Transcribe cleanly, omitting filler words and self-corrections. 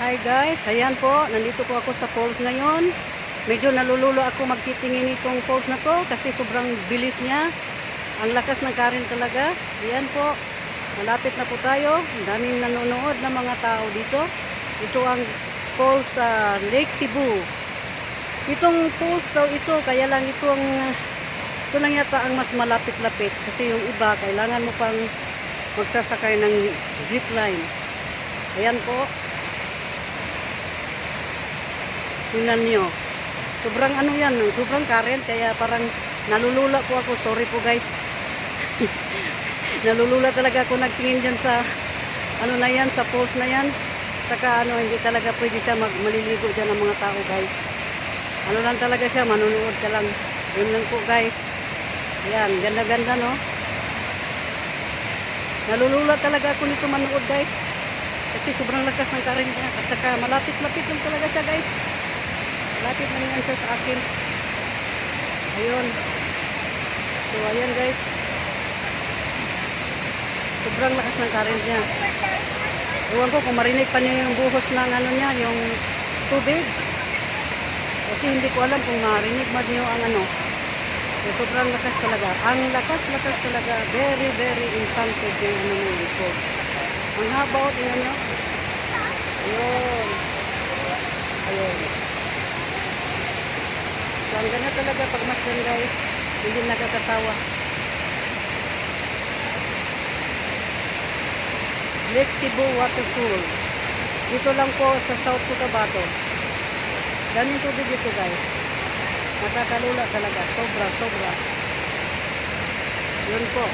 Hi guys, ayan po, nandito po ako sa falls ngayon. Medyo nalululo ako magtitingin itong falls na to kasi sobrang bilis niya. Ang lakas ng current talaga. Ayan po, malapit na po tayo. Ang daming nanonood na mga tao dito. Ito ang falls sa Lake Cebu. Itong falls daw ito, kaya lang ito lang yata ang mas malapit-lapit kasi yung iba kailangan mo pang magsasakay ng zipline. Ayan po. Tingnan nyo. Sobrang ano yan, sobrang current, kaya parang nalulula po ako. Sorry po guys. Nalulula talaga ako nagtingin dyan sa, ano na yan, sa falls na yan. Saka ano, hindi talaga pwede siya maliligo dyan ng mga tao guys. Ano lang talaga siya, manunood ka lang. Yun lang po guys. Yan, ganda-ganda no. Nalulula talaga ako nito manood guys. Kasi sobrang lakas ng current niya. At saka malapit-lapit lang talaga siya guys. Lapit lang yan siya sa akin. Ayun. So, ayan guys. Sobrang lakas ng current niya. Ewan ko kung marinig pa niyo yung buhos ng ano niya, yung tubig. Kasi hindi ko alam kung marinig ba niyo ang ano. So, sobrang lakas talaga. Ang lakas-lakas talaga. Very, very intensive yung ano mo ito. Ang haba, tingnan nyo. Ayun. Ayun. So, ang ganda talaga pag masdan guys. Hindi nakakatawa. Lake Cebu Waterfall. Dito lang po sa South Cotabato. Daming tubig dito guys. Nakakalula talaga. Sobra, sobra. Yun po.